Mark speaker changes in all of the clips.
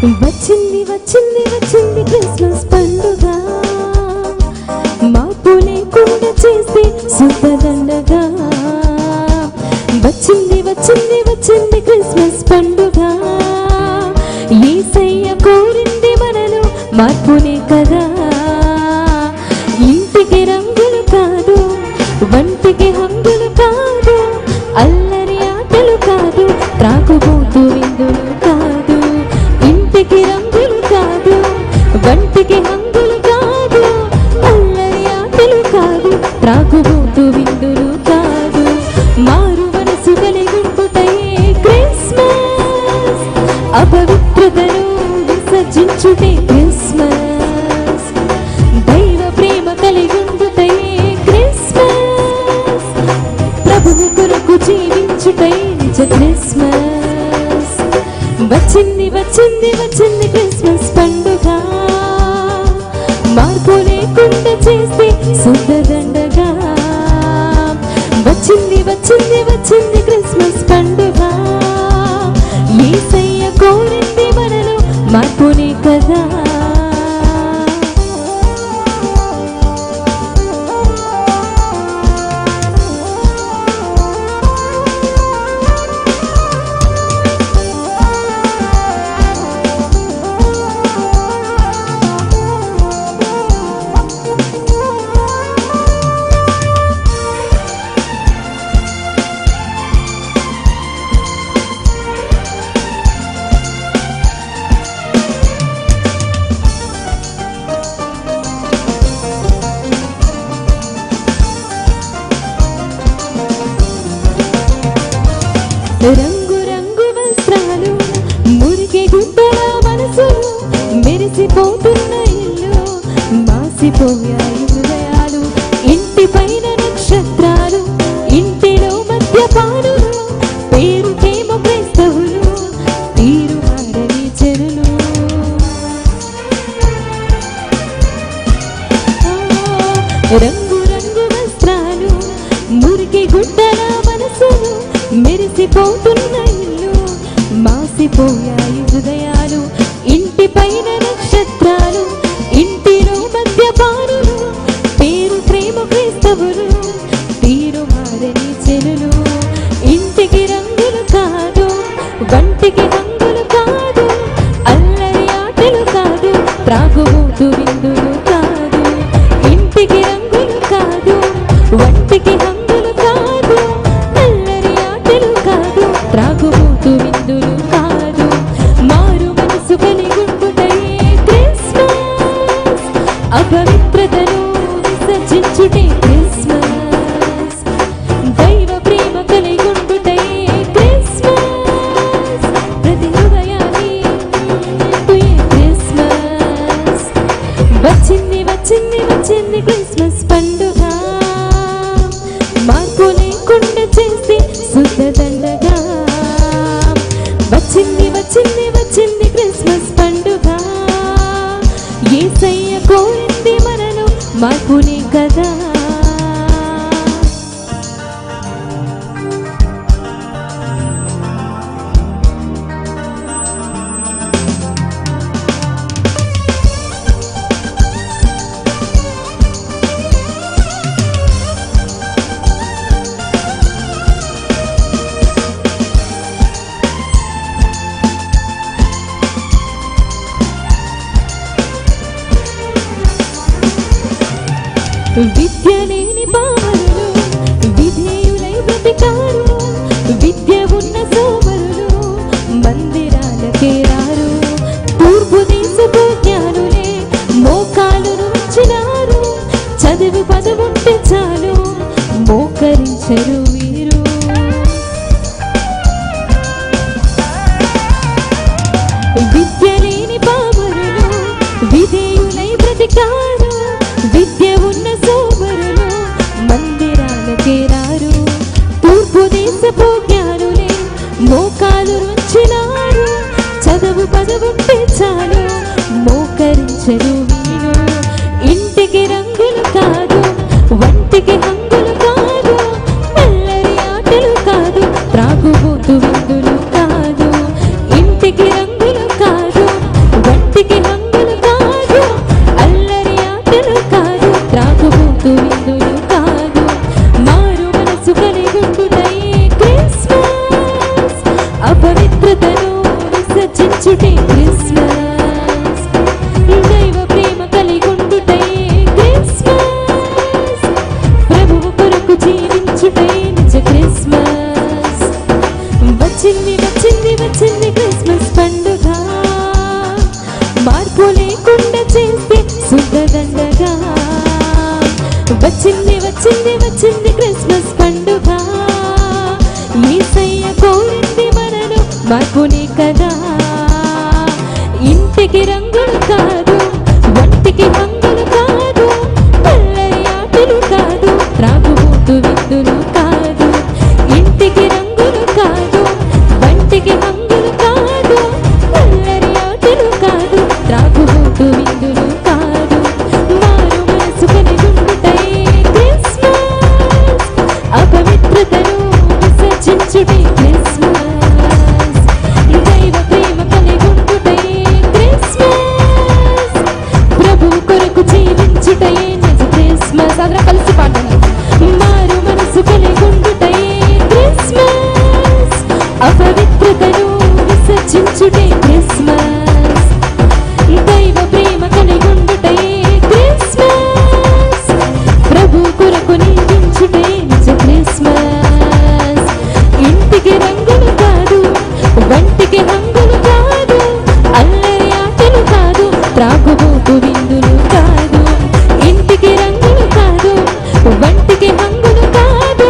Speaker 1: వచ్చింది వచ్చింది వచ్చింది క్రిస్మస్ పండుగ, మార్పు లేకుండా చేసి శుద్ధదండగా. వచ్చింది వచ్చింది వచ్చింది క్రిస్మస్ పండుగ, యేసయ్య కోరింది మనలో మార్పునే కదా. ఇంటికి రంగులు కాదు, వంటికి హంగులు కాదు, అల్లరి ఆటలు కాదు, త్రాగుబోతు విందులు కాదు. ఇంటికి రంగులు కాదు, వంటికి హంగులు కాదు, అల్లరి ఆటలు కాదు, త్రాగుబోతు విందులు కాదు. మారు మనసు కలిగుండుటయే క్రిస్మస్, అపవిత్రతను విసర్జించుటే క్రిస్మస్. దైవ ప్రేమ కలిగుండుటయే క్రిస్మస్, ప్రభువు కొరకు జీవించుటయే నిజ క్రిస్మస్. వచ్చింది వచ్చింది వచ్చింది క్రిస్మస్ పండుగ, మార్పు లేకుండా చేసి శుద్ధదండగా. వచ్చింది వచ్చింది వచ్చింది క్రిస్మస్ పండుగ, యేసయ్య కోరింది మనలో మార్పునే కదా. రంగు రంగు వస్త్రాలు, మురికి గుడ్డల మనసులు, మెరిసిపోతున్న ఇల్లు, మాసిపోయాయి హృదయాలు. ఇంటి పైన నక్షత్రాలు, ఇంటిలో మద్యపానులు, పేరుకేమో క్రైస్తవులు, తీరు మారని చెరులు. రంగు రంగు వస్త్రాలు, మురికి గుడ్డల మనసులు, మెరిసిపోతున్న ఇల్లు, మాసిపోయాయి హృదయాలు. ఇంటి పైన నక్షత్రాలు, ఇంటిలో మద్యపానులు, పేరు ప్రేమ క్రైస్తవులు, తీరు మారని చెరులు. ఇంటికి రంగులు కాదు, వంటికి హంగులు కాదు, అల్లరి ఆటలు కాదు, త్రాగుబోతు విందులు కాదు. ఇంటికి రంగులు కాదు, వంటికి హంగులు కాదు, అల్లరి ఆటలు కాదు, త్రాగుబోతు విందులు కాదు. మారు మనసు కలిగుండుటయే క్రిస్మస్, అపవిత్రతను విసర్జించుటే క్రిస్మస్. దైవ ప్రేమ కలిగుండుటయే క్రిస్మస్, ప్రతి హృదయాన్ని నింపుయే క్రిస్మస్. వచ్చింది వచ్చింది వచ్చింది క్రిస్మస్ పండుగ, మార్పు లేకుండా చేసి శుద్ధదండగా. వచ్చింది వచ్చింది వచ్చింది క్రిస్మస్ పండుగ, యేసయ్య కోరింది మనలో మార్పునే కదా. విద్య లేని పామరులు, విధేయులై బ్రతికారు, విద్య ఉన్న సోమరులు మందిరాలకే రారు. తూర్పు దేశపు జ్ఞానులే మోకాలును ఉంచినారు, చదువు పదవుంటే చాలు మోకరించరు వీరు. విద్య లేని పామరులు, విధేయులై బ్రతికారు, విద్య ఉన్న సోమరులు మందిరాలకే రారు. తూర్పు దేశపు జ్ఞానులే మోకాలు ఉంచినారు, చదువు పదవుంటే చాలు మోకరించరు వీరు. ఇంటికి రంగులు కాదు, వంటికి హంగులు కాదు, అల్లరి ఆటలు కాదు, త్రాగుబోతు విందులు కాదు. ఇంటికి రంగులు కాదు, క్రిస్మస్. దైవ ప్రేమ కలిగుండుటే క్రిస్మస్. ప్రభువు కొరకు జీవించుటే నిజ క్రిస్మస్. వచ్చింది వచ్చింది వచ్చింది క్రిస్మస్ పండుగ, మార్పు లేకుండా చేస్తే శుద్ధదండగా. వచ్చింది వచ్చింది వచ్చింది క్రిస్మస్ పండుగ, యేసయ్య కోరింది మనను మార్పునే కదా. ఇంటికి రంగులు కాదు, వంటికి హంగులు కాదు, అల్లరి ఆటలు కాదు, త్రాగుబోతు విందులు కాదు. ఇంటికి రంగులు కాదు, వంటికి హంగులు కాదు, అల్లరి ఆటలు కాదు, త్రాగుబోతు విందులు కాదు. మారు మనసు కలిగుండుటే క్రిస్మస్. అపవిత్రతను విసర్జించుటే క్రిస్మస్. దైవ ప్రేమ కలిగుండుటే క్రిస్మస్. ప్రభువు కొరకు జీవించుటే నిజ క్రిస్మస్. అందరూ కలిసి పాడండి. మారు మనసు కలిగుండుటే క్రిస్మస్. అపవిత్రతను విసర్జించుటే క్రిస్మస్. దైవ ప్రేమ కలిగుండుటే క్రిస్మస్. ప్రభువు కొరకు జీవించుటే నిజ క్రిస్మస్. ఇంటికి రంగులు కాదు, వంటికి హంగులు కాదు, అల్లరి ఆటలు కాదు, త్రాగుబోతు విందులు కాదు. ఇంటికి రంగులు కాదు, వంటికి హంగులు కాదు,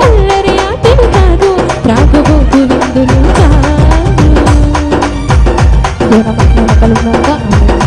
Speaker 1: అల్లరి ఆటలు కాదు, త్రాగుబోతు విందులు కాదు. దేవుని నామమున కలుగుగాక. ఆమేన్.